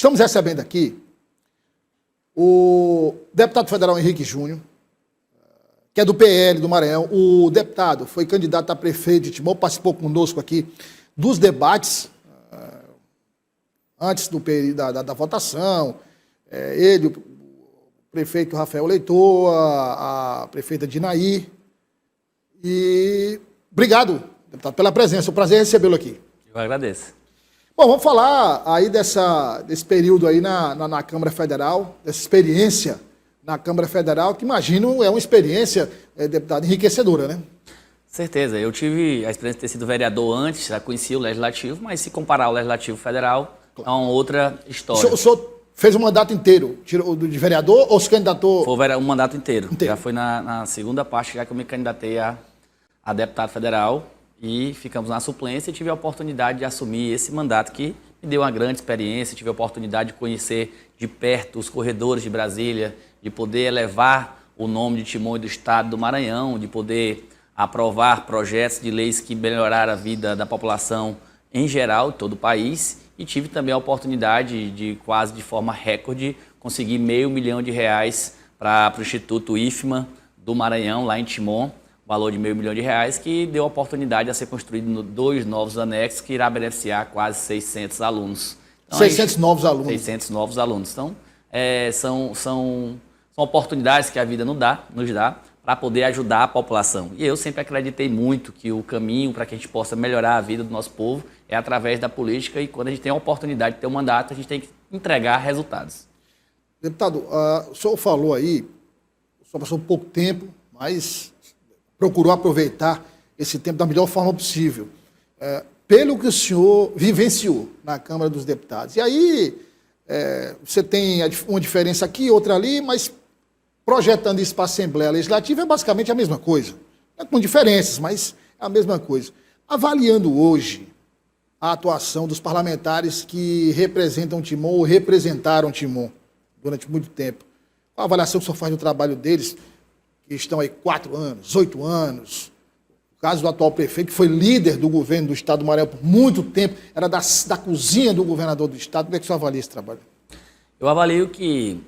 Estamos recebendo aqui o deputado federal Henrique Júnior, que é do PL do Maranhão. O deputado foi candidato a prefeito de Timon, participou conosco aqui dos debates antes do período da votação. Ele, o prefeito Rafael Leitor, a prefeita Dinaí. E obrigado, deputado, pela presença. É um prazer recebê-lo aqui. Eu agradeço. Bom, vamos falar aí desse período aí na Câmara Federal, dessa experiência na Câmara Federal, que imagino é uma experiência, deputado, enriquecedora, né? Certeza. Eu tive a experiência de ter sido vereador antes, já conheci o Legislativo, mas se comparar o Legislativo Federal, é uma outra história. O senhor fez o mandato inteiro, de vereador, ou se candidatou? Foi um mandato inteiro. Já foi na segunda parte, já que eu me candidatei a deputado federal. E ficamos na suplência e tive a oportunidade de assumir esse mandato que me deu uma grande experiência. Tive a oportunidade de conhecer de perto os corredores de Brasília, de poder elevar o nome de Timon e do Estado do Maranhão, de poder aprovar projetos de leis que melhoraram a vida da população em geral, de todo o país. E tive também a oportunidade de, quase de forma recorde, conseguir R$500 mil para o Instituto IFMA do Maranhão, lá em Timon. Valor de R$500 mil, que deu a oportunidade de ser construído 2 novos anexos, que irá beneficiar quase 600 alunos. Então, 600 novos alunos. 600 novos alunos. Então, são oportunidades que a vida nos dá para poder ajudar a população. E eu sempre acreditei muito que o caminho para que a gente possa melhorar a vida do nosso povo é através da política, e quando a gente tem a oportunidade de ter um mandato, a gente tem que entregar resultados. Deputado, o senhor falou aí, só passou pouco tempo, mas procurou aproveitar esse tempo da melhor forma possível, pelo que o senhor vivenciou na Câmara dos Deputados. E aí, você tem uma diferença aqui, outra ali, mas projetando isso para a Assembleia Legislativa é basicamente a mesma coisa. Com diferenças, mas é a mesma coisa. Avaliando hoje a atuação dos parlamentares que representam Timon ou representaram Timon durante muito tempo, qual a avaliação que o senhor faz do trabalho deles, que estão aí 4 anos, 8 anos. O caso do atual prefeito, que foi líder do governo do Estado do Maranhão por muito tempo, era da cozinha do governador do Estado. Como é que o senhor avalia esse trabalho? Eu avalio que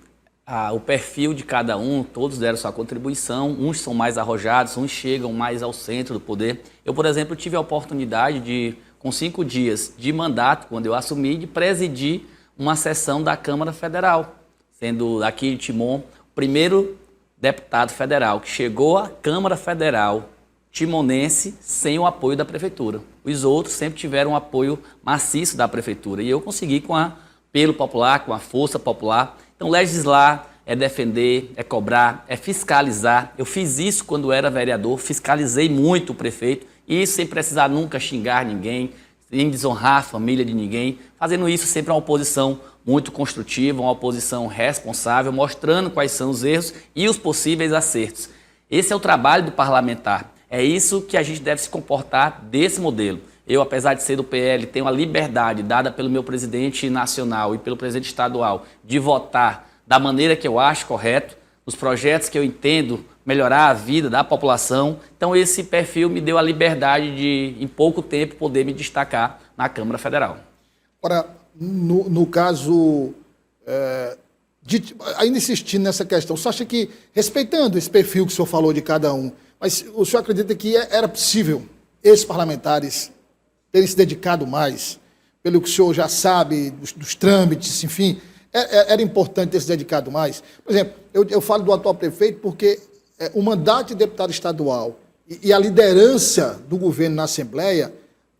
o perfil de cada um, todos deram sua contribuição, uns são mais arrojados, uns chegam mais ao centro do poder. Eu, por exemplo, tive a oportunidade de, com 5 dias de mandato, quando eu assumi, de presidir uma sessão da Câmara Federal, sendo aqui de Timon o primeiro deputado federal que chegou à Câmara Federal timonense sem o apoio da Prefeitura. Os outros sempre tiveram um apoio maciço da Prefeitura. E eu consegui com o apelo popular, com a força popular. Então, legislar é defender, é cobrar, é fiscalizar. Eu fiz isso quando era vereador, fiscalizei muito o prefeito, e isso sem precisar nunca xingar ninguém, sem desonrar a família de ninguém. Fazendo isso sempre uma oposição muito construtiva, uma oposição responsável, mostrando quais são os erros e os possíveis acertos. Esse é o trabalho do parlamentar. É isso que a gente deve se comportar desse modelo. Eu, apesar de ser do PL, tenho a liberdade dada pelo meu presidente nacional e pelo presidente estadual de votar da maneira que eu acho correto, nos projetos que eu entendo melhorar a vida da população. Então, esse perfil me deu a liberdade de, em pouco tempo, poder me destacar na Câmara Federal. Ora, no caso, ainda insistindo nessa questão, você acha que, respeitando esse perfil que o senhor falou de cada um, mas o senhor acredita que era possível esses parlamentares terem se dedicado mais, pelo que o senhor já sabe, dos trâmites, enfim, era importante ter se dedicado mais? Por exemplo, eu falo do atual prefeito porque o mandato de deputado estadual e a liderança do governo na Assembleia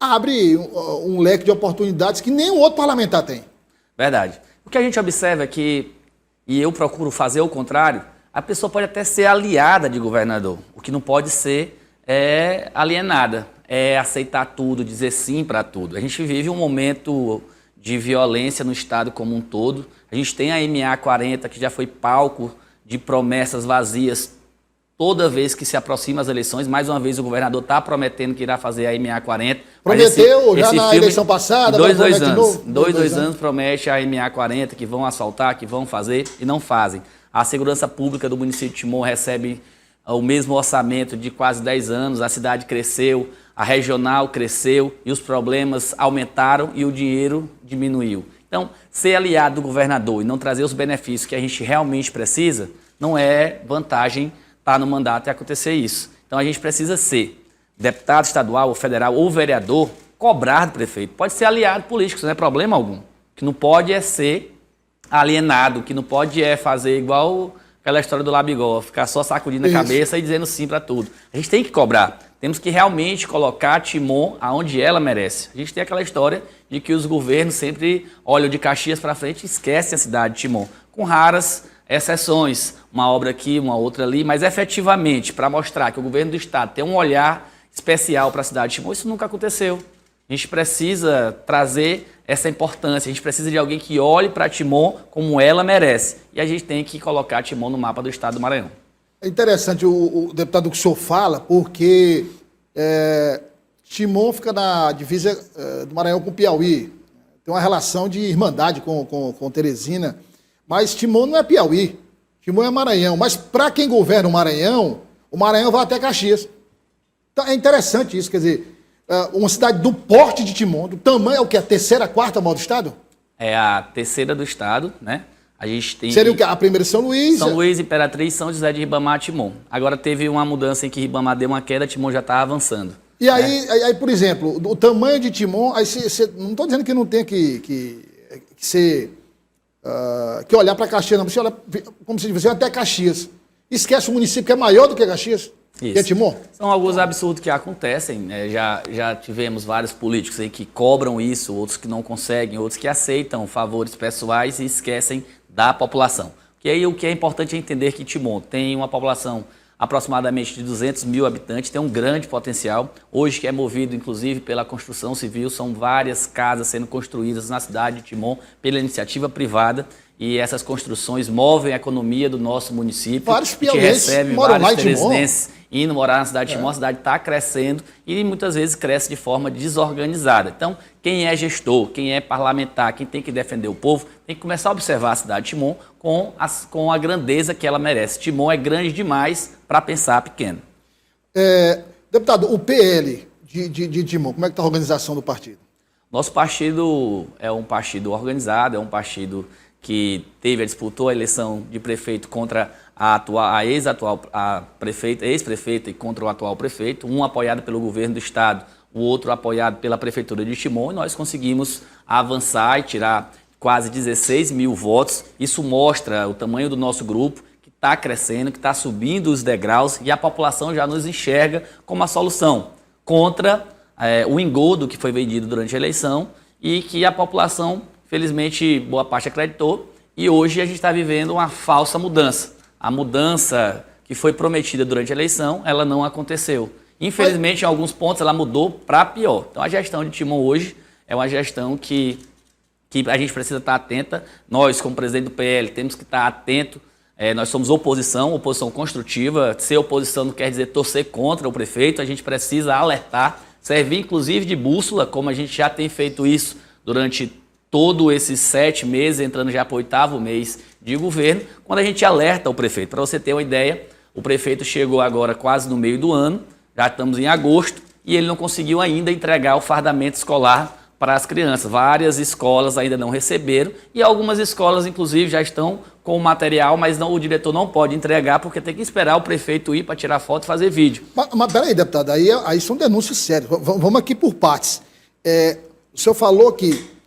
abre um leque de oportunidades que nenhum outro parlamentar tem. Verdade. O que a gente observa é que, e eu procuro fazer o contrário, a pessoa pode até ser aliada de governador. O que não pode ser é alienada, é aceitar tudo, dizer sim para tudo. A gente vive um momento de violência no Estado como um todo. A gente tem a MA40, que já foi palco de promessas vazias. Toda vez que se aproxima as eleições, mais uma vez o governador está prometendo que irá fazer a MA40. Prometeu já na eleição passada? Dois anos promete a MA40, que vão asfaltar, que vão fazer, e não fazem. A segurança pública do município de Timon recebe o mesmo orçamento de quase 10 anos, a cidade cresceu, a regional cresceu e os problemas aumentaram e o dinheiro diminuiu. Então, ser aliado do governador e não trazer os benefícios que a gente realmente precisa, não é vantagem estar no mandato e acontecer isso. Então, a gente precisa ser deputado estadual ou federal ou vereador, cobrar do prefeito. Pode ser aliado político, isso não é problema algum. O que não pode é ser alienado, o que não pode é fazer igual aquela história do Labigol, ficar só sacudindo a cabeça e dizendo sim para tudo. A gente tem que cobrar. Temos que realmente colocar a Timon aonde ela merece. A gente tem aquela história de que os governos sempre olham de Caxias para frente e esquecem a cidade de Timon, com raras exceções, uma obra aqui, uma outra ali, mas efetivamente, para mostrar que o governo do estado tem um olhar especial para a cidade de Timon, isso nunca aconteceu. A gente precisa trazer essa importância, a gente precisa de alguém que olhe para Timon como ela merece. E a gente tem que colocar Timon no mapa do estado do Maranhão. É interessante o deputado que o senhor fala, porque Timon fica na divisa do Maranhão com o Piauí. Tem uma relação de irmandade com Teresina. Mas Timon não é Piauí, Timon é Maranhão. Mas para quem governa o Maranhão vai até Caxias. Então é interessante isso, quer dizer, uma cidade do porte de Timon, do tamanho, é o que? A terceira, quarta maior do estado? É a terceira do estado, né? A gente tem... Seria o que? A primeira São Luís? São Luís, Imperatriz, São José de Ribamar, Timon. Agora teve uma mudança em que Ribamar deu uma queda, Timon já está avançando. E aí, por exemplo, o tamanho de Timon, aí não estou dizendo que não tem que ser... que olhar para Caxias, não. Você olha, como se diz, até Caxias. Esquece o município que é maior do que Caxias. Isso. Que é Timon. São alguns absurdos que acontecem. Né? Já tivemos vários políticos aí que cobram isso, outros que não conseguem, outros que aceitam favores pessoais e esquecem da população. Que aí o que é importante é entender que Timon tem uma população aproximadamente de 200 mil habitantes, tem um grande potencial. Hoje que é movido, inclusive, pela construção civil, são várias casas sendo construídas na cidade de Timon pela iniciativa privada. E essas construções movem a economia do nosso município. Vários piauienses recebe vários teresinenses indo morar na cidade de Timon. A cidade está crescendo e muitas vezes cresce de forma desorganizada. Então, quem é gestor, quem é parlamentar, quem tem que defender o povo, tem que começar a observar a cidade de Timon com a grandeza que ela merece. Timon é grande demais para pensar pequeno. Deputado, o PL de Timon, como é que está a organização do partido? Nosso partido é um partido organizado, é um partido que disputou a eleição de prefeito contra a ex-prefeita e contra o atual prefeito, um apoiado pelo governo do estado, o outro apoiado pela prefeitura de Timon, e nós conseguimos avançar e tirar quase 16 mil votos. Isso mostra o tamanho do nosso grupo, que está crescendo, que está subindo os degraus, e a população já nos enxerga como a solução contra o engodo que foi vendido durante a eleição e que a população, felizmente, boa parte acreditou, e hoje a gente está vivendo uma falsa mudança. A mudança que foi prometida durante a eleição, ela não aconteceu. Infelizmente, em alguns pontos, ela mudou para pior. Então, a gestão de Timon hoje é uma gestão que a gente precisa estar atenta. Nós, como presidente do PL, temos que estar atento. Nós somos oposição construtiva. Ser oposição não quer dizer torcer contra o prefeito. A gente precisa alertar, servir inclusive de bússola, como a gente já tem feito isso durante todos esses 7 meses, entrando já para o 8º mês de governo, quando a gente alerta o prefeito. Para você ter uma ideia, o prefeito chegou agora quase no meio do ano, já estamos em agosto, e ele não conseguiu ainda entregar o fardamento escolar para as crianças. Várias escolas ainda não receberam, e algumas escolas, inclusive, já estão com o material, mas o diretor não pode entregar, porque tem que esperar o prefeito ir para tirar foto e fazer vídeo. Mas peraí, deputado, aí são denúncias sérias. Vamos aqui por partes. O senhor falou que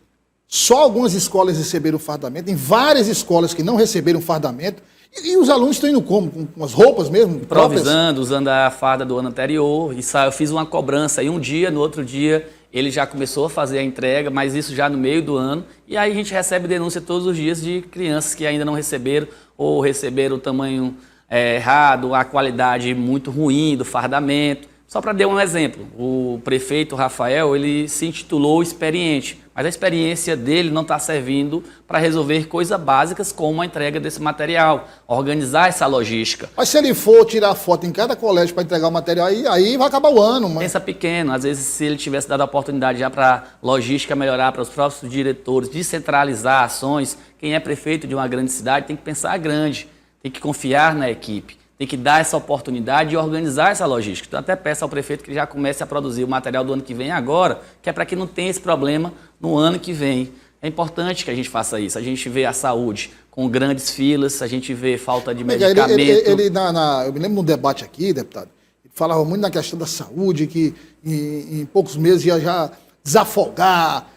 só algumas escolas receberam fardamento, tem várias escolas que não receberam fardamento, e os alunos estão indo como? Com as roupas mesmo? Improvisando, usando a farda do ano anterior. Isso, eu fiz uma cobrança aí um dia, no outro dia ele já começou a fazer a entrega, mas isso já no meio do ano. E aí a gente recebe denúncia todos os dias de crianças que ainda não receberam, ou receberam o tamanho errado, a qualidade muito ruim do fardamento. Só para dar um exemplo, o prefeito Rafael, ele se intitulou experiente, mas a experiência dele não está servindo para resolver coisas básicas como a entrega desse material, organizar essa logística. Mas se ele for tirar foto em cada colégio para entregar o material, aí vai acabar o ano. Mas... Pensa pequeno, às vezes se ele tivesse dado a oportunidade já para a logística melhorar, para os próprios diretores, descentralizar ações, quem é prefeito de uma grande cidade tem que pensar grande, tem que confiar na equipe. Tem que dar essa oportunidade e organizar essa logística. Então, até peço ao prefeito que já comece a produzir o material do ano que vem agora, que é para que não tenha esse problema no ano que vem. É importante que a gente faça isso. A gente vê a saúde com grandes filas, a gente vê falta de medicamento. Eu me lembro de um debate aqui, deputado, ele falava muito na questão da saúde, que em poucos meses ia já desafogar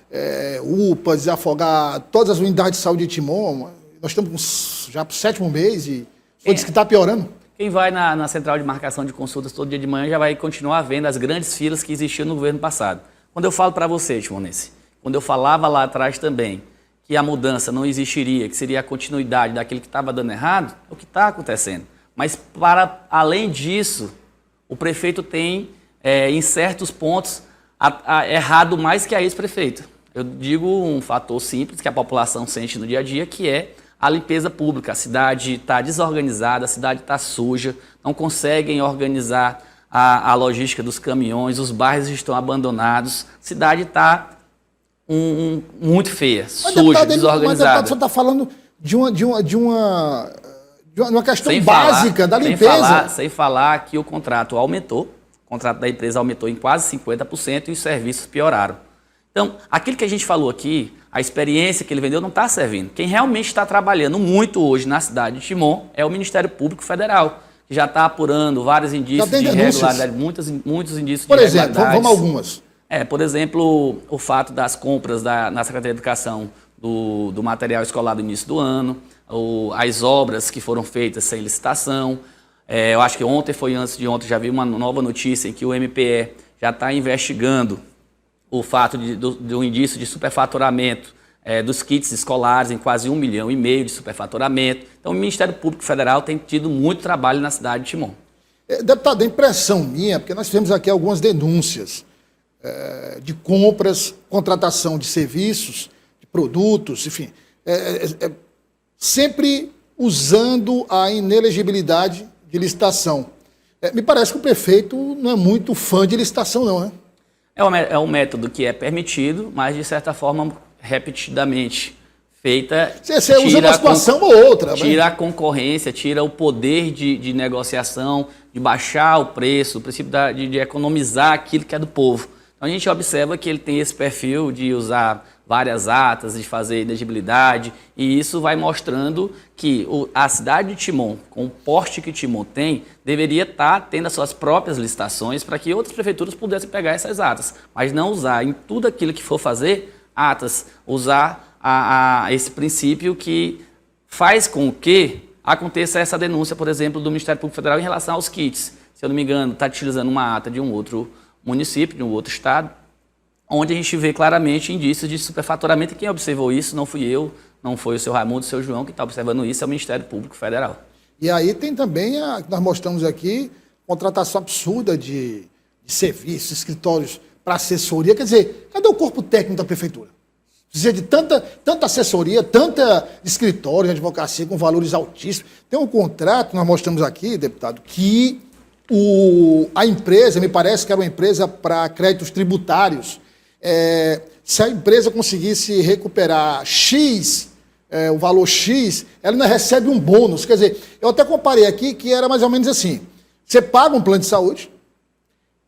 UPA, desafogar todas as unidades de saúde de Timon. Nós estamos já para o 7º mês e o diz que está piorando. Quem vai na central de marcação de consultas todo dia de manhã já vai continuar vendo as grandes filas que existiam no governo passado. Quando eu falo para você, timonense, quando eu falava lá atrás também que a mudança não existiria, que seria a continuidade daquilo que estava dando errado, é o que está acontecendo. Mas, para além disso, o prefeito tem, em certos pontos, errado mais que a ex-prefeita. Eu digo um fator simples que a população sente no dia a dia, que é a limpeza pública. A cidade está desorganizada, a cidade está suja, não conseguem organizar a logística dos caminhões, os bairros estão abandonados, a cidade está muito feia, suja, desorganizada. Mas, deputado, você está falando de uma questão básica da limpeza. Sem falar que o contrato aumentou, o contrato da empresa aumentou em quase 50% e os serviços pioraram. Então, aquilo que a gente falou aqui, a experiência que ele vendeu não está servindo. Quem realmente está trabalhando muito hoje na cidade de Timon é o Ministério Público Federal, que já está apurando vários indícios de irregularidade, muitos indícios de irregularidade. Por exemplo, vamos a algumas. Por exemplo, o fato das compras na Secretaria de Educação do material escolar do início do ano, as obras que foram feitas sem licitação. Eu acho que antes de ontem, já vi uma nova notícia em que o MPE já está investigando o fato do indício de superfaturamento dos kits escolares em quase 1,5 milhão de superfaturamento. Então, o Ministério Público Federal tem tido muito trabalho na cidade de Timon. Deputado, a impressão minha, porque nós tivemos aqui algumas denúncias de compras, contratação de serviços, de produtos, enfim, sempre usando a inelegibilidade de licitação. Me parece que o prefeito não é muito fã de licitação, não, né? É um método que é permitido, mas de certa forma repetidamente feita. Você usa uma situação ou outra. Tira a concorrência, tira o poder de negociação, de baixar o preço, o princípio de economizar aquilo que é do povo. Então a gente observa que ele tem esse perfil de usar várias atas, de fazer elegibilidade, e isso vai mostrando que a cidade de Timon, com o porte que Timon tem, deveria estar tendo as suas próprias licitações para que outras prefeituras pudessem pegar essas atas, mas não usar em tudo aquilo que for fazer atas, usar esse princípio que faz com que aconteça essa denúncia, por exemplo, do Ministério Público Federal em relação aos kits. Se eu não me engano, está utilizando uma ata de um outro município, de um outro estado, onde a gente vê claramente indícios de superfaturamento, e quem observou isso não fui eu, não foi o seu Raimundo, o seu João, que está observando isso, é o Ministério Público Federal. E aí tem também, nós mostramos aqui, contratação absurda de serviços, escritórios para assessoria. Quer dizer, cadê o corpo técnico da prefeitura? Precisa de tanta assessoria, tanta escritório de advocacia com valores altíssimos. Tem um contrato, nós mostramos aqui, deputado, que a empresa, me parece que era uma empresa para créditos tributários. Se a empresa conseguisse recuperar X, o valor X, ela ainda recebe um bônus. Quer dizer, eu até comparei aqui que era mais ou menos assim. Você paga um plano de saúde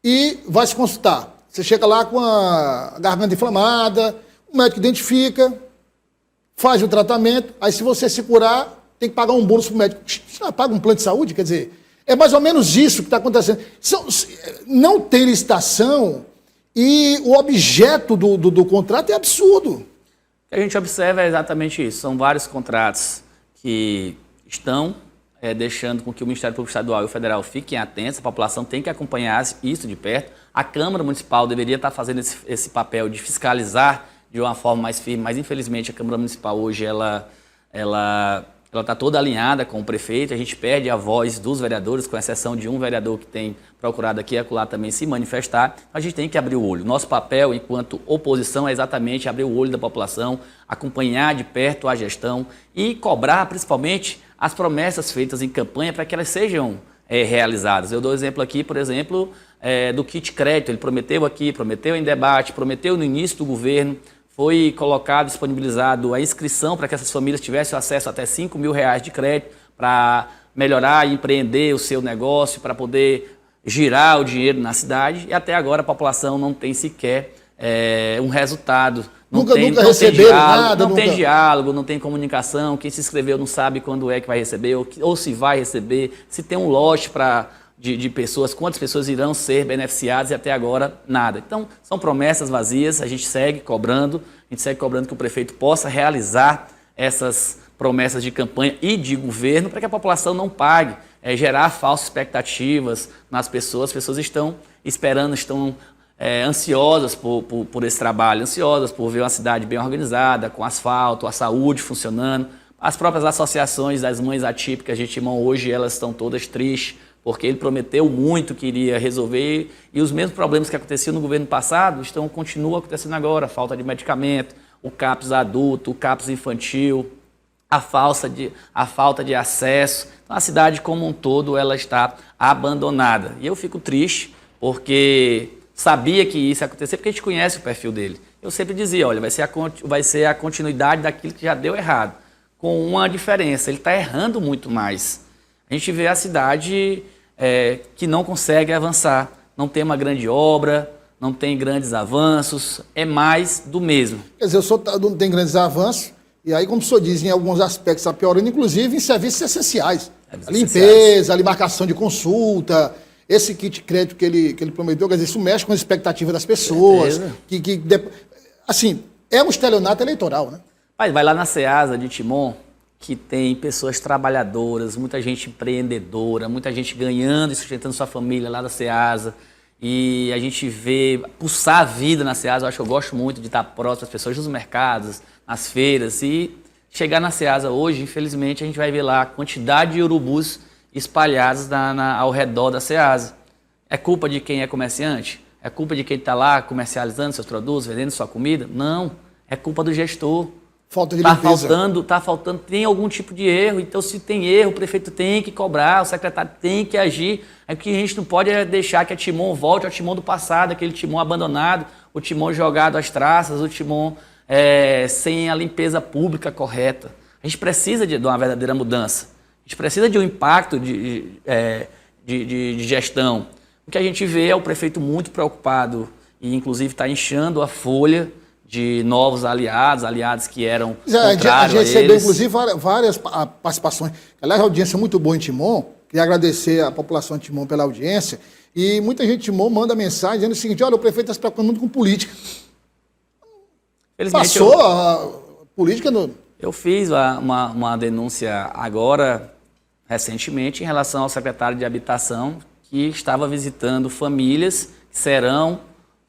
e vai se consultar. Você chega lá com a garganta inflamada, o médico identifica, faz o tratamento, aí se você se curar, tem que pagar um bônus para o médico. Você paga um plano de saúde? Quer dizer, é mais ou menos isso que está acontecendo. Não tem licitação e o objeto do contrato é absurdo. O que a gente observa é exatamente isso. São vários contratos que estão deixando com que o Ministério Público Estadual e o Federal fiquem atentos. A população tem que acompanhar isso de perto. A Câmara Municipal deveria estar fazendo esse papel de fiscalizar de uma forma mais firme, mas infelizmente a Câmara Municipal hoje ela está toda alinhada com o prefeito. A gente perde a voz dos vereadores, com exceção de um vereador que tem procurado aqui e acolá também se manifestar. A gente tem que abrir o olho. Nosso papel enquanto oposição é exatamente abrir o olho da população, acompanhar de perto a gestão e cobrar principalmente as promessas feitas em campanha para que elas sejam realizadas. Eu dou exemplo aqui, por exemplo, do kit crédito. Ele prometeu aqui, prometeu em debate, prometeu no início do governo. Foi colocado, disponibilizado a inscrição para que essas famílias tivessem acesso a até R$5 mil de crédito para melhorar e empreender o seu negócio, para poder girar o dinheiro na cidade. E até agora a população não tem sequer um resultado Nunca receberam nada. Não tem diálogo, não tem comunicação. Quem se inscreveu não sabe quando é que vai receber ou se vai receber. Se tem um lote de pessoas, quantas pessoas irão ser beneficiadas e até agora nada. Então, são promessas vazias, a gente segue cobrando que o prefeito possa realizar essas promessas de campanha e de governo para que a população não pague, gerar falsas expectativas nas pessoas. As pessoas estão esperando, estão ansiosas por esse trabalho, ansiosas por ver uma cidade bem organizada, com asfalto, a saúde funcionando. As próprias associações das mães atípicas de Timon hoje, elas estão todas tristes, porque ele prometeu muito que iria resolver e os mesmos problemas que aconteciam no governo passado continuam acontecendo agora. Falta de medicamento, o CAPS adulto, o CAPS infantil, a falta de acesso. Então, a cidade como um todo ela está abandonada. E eu fico triste porque sabia que isso ia acontecer, porque a gente conhece o perfil dele. Eu sempre dizia, olha, vai ser a continuidade daquilo que já deu errado, com uma diferença, ele está errando muito mais. A gente vê a cidade que não consegue avançar, não tem uma grande obra, não tem grandes avanços, é mais do mesmo. Quer dizer, não tem grandes avanços, e aí, como o senhor diz, em alguns aspectos está piorando, inclusive em serviços essenciais. A limpeza, a marcação de consulta, esse kit crédito que ele prometeu, quer dizer, isso mexe com as expectativas das pessoas. Assim, é um estelionato eleitoral, né? Vai lá na Ceasa de Timon, que tem pessoas trabalhadoras, muita gente empreendedora, muita gente ganhando e sustentando sua família lá da Ceasa. E a gente vê pulsar a vida na Ceasa. Eu gosto muito de estar próximo das pessoas nos mercados, nas feiras. E chegar na Ceasa hoje, infelizmente, a gente vai ver lá a quantidade de urubus espalhados ao redor da Ceasa. É culpa de quem é comerciante? É culpa de quem está lá comercializando seus produtos, vendendo sua comida? Não, é culpa do gestor. Falta de limpeza. Tá faltando, tem algum tipo de erro. Então, se tem erro, o prefeito tem que cobrar, o secretário tem que agir. É que a gente não pode deixar que a Timon volte ao Timon do passado, aquele Timon abandonado, o Timon jogado às traças, o Timon sem a limpeza pública correta. A gente precisa de uma verdadeira mudança. A gente precisa de um impacto de gestão. O que a gente vê é o prefeito muito preocupado e, inclusive, está inchando a folha de novos aliados que eram contrários a gente recebeu, eles. Inclusive, várias participações. Aliás, a audiência é muito boa em Timon. Queria agradecer à população de Timon pela audiência. E muita gente de Timon manda mensagem dizendo o seguinte, olha, o prefeito está se preocupando muito com política. Passou a política no... Eu fiz uma denúncia agora, recentemente, em relação ao secretário de Habitação, que estava visitando famílias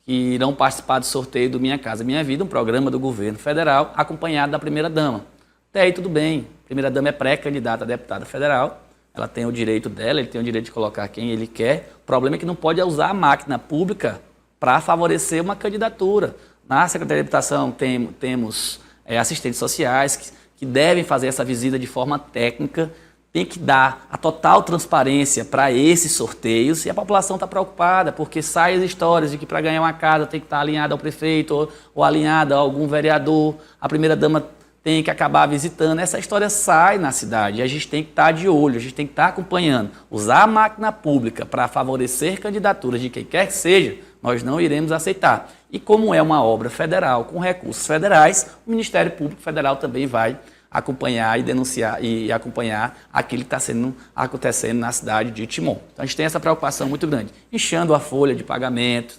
que irão participar do sorteio do Minha Casa Minha Vida, um programa do governo federal, acompanhado da primeira-dama. Até aí tudo bem, a primeira-dama é pré-candidata a deputada federal, ela tem o direito dela, ele tem o direito de colocar quem ele quer. O problema é que não pode usar a máquina pública para favorecer uma candidatura. Na Secretaria de Habitação temos assistentes sociais que devem fazer essa visita de forma técnica, tem que dar a total transparência para esses sorteios e a população está preocupada porque saem as histórias de que para ganhar uma casa tem que estar alinhada ao prefeito ou alinhada a algum vereador, a primeira-dama tem que acabar visitando. Essa história sai na cidade e a gente tem que estar de olho, a gente tem que estar acompanhando. Usar a máquina pública para favorecer candidaturas de quem quer que seja, nós não iremos aceitar. E como é uma obra federal com recursos federais, o Ministério Público Federal também vai acompanhar e denunciar e acompanhar aquilo que está acontecendo na cidade de Timon. Então a gente tem essa preocupação muito grande, inchando a folha de pagamento,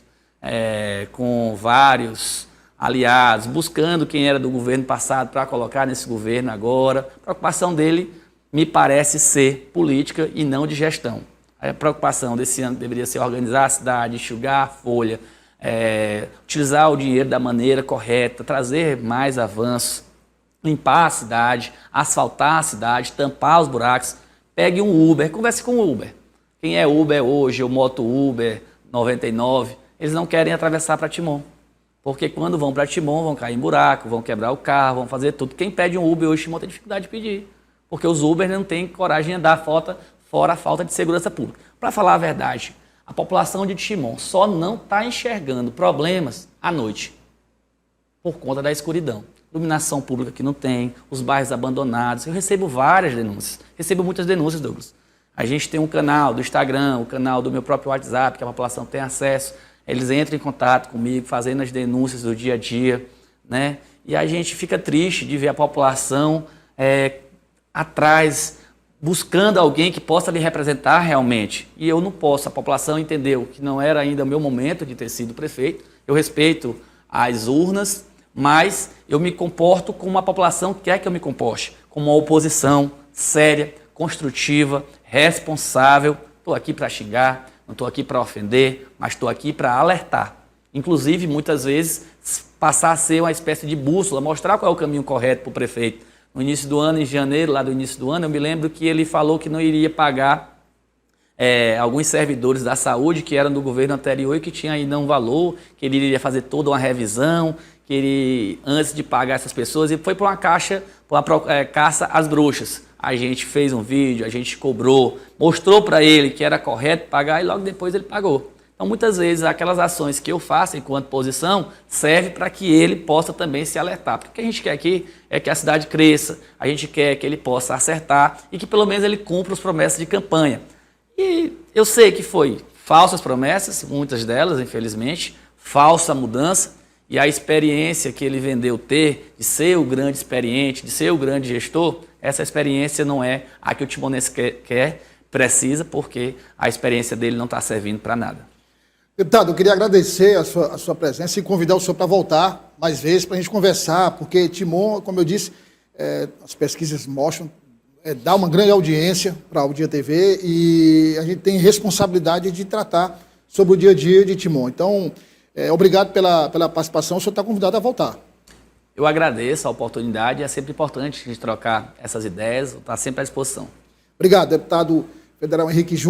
com vários aliados, buscando quem era do governo passado para colocar nesse governo agora. A preocupação dele me parece ser política e não de gestão. A preocupação desse ano deveria ser organizar a cidade, enxugar a folha, utilizar o dinheiro da maneira correta, trazer mais avanços, limpar a cidade, asfaltar a cidade, tampar os buracos. Pegue um Uber, converse com o Uber. Quem é Uber hoje, o Moto Uber 99, eles não querem atravessar para Timon. Porque quando vão para Timon, vão cair em buraco, vão quebrar o carro, vão fazer tudo. Quem pede um Uber hoje em Timon tem dificuldade de pedir. Porque os Uber não têm coragem de andar fora a falta de segurança pública. Para falar a verdade, a população de Timon só não está enxergando problemas à noite por conta da escuridão. Iluminação pública que não tem, os bairros abandonados. Eu recebo várias denúncias, recebo muitas denúncias, Douglas. A gente tem um canal do Instagram, o canal do meu próprio WhatsApp, que a população tem acesso. Eles entram em contato comigo, fazendo as denúncias do dia a dia, né? E a gente fica triste de ver a população atrás, buscando alguém que possa lhe representar realmente. E eu não posso, a população entendeu que não era ainda o meu momento de ter sido prefeito. Eu respeito as urnas, mas eu me comporto como a população quer que eu me comporte, como uma oposição séria, construtiva, responsável. Estou aqui para xingar, não estou aqui para ofender, mas estou aqui para alertar. Inclusive, muitas vezes, passar a ser uma espécie de bússola, mostrar qual é o caminho correto para o prefeito. No início do ano, em janeiro, lá do início do ano, eu me lembro que ele falou que não iria pagar alguns servidores da saúde que eram do governo anterior e que tinham ainda um valor, que ele iria fazer toda uma revisão, que ele, antes de pagar essas pessoas, ele foi para uma caça às bruxas. A gente fez um vídeo, a gente cobrou, mostrou para ele que era correto pagar e logo depois ele pagou. Então, muitas vezes, aquelas ações que eu faço enquanto posição servem para que ele possa também se alertar. Porque o que a gente quer aqui é que a cidade cresça, a gente quer que ele possa acertar e que pelo menos ele cumpra as promessas de campanha. E eu sei que foi falsas promessas, muitas delas, infelizmente, falsa mudança, e a experiência que ele vendeu ter de ser o grande experiente, de ser o grande gestor, essa experiência não é a que o timonense precisa, porque a experiência dele não está servindo para nada. Deputado, eu queria agradecer a sua presença e convidar o senhor para voltar mais vezes para a gente conversar, porque Timon, como eu disse, as pesquisas mostram, dá uma grande audiência para o Dia TV e a gente tem responsabilidade de tratar sobre o dia a dia de Timon. Então, obrigado pela participação, o senhor está convidado a voltar. Eu agradeço a oportunidade, é sempre importante a gente trocar essas ideias, estar sempre à disposição. Obrigado, deputado federal Henrique Júnior.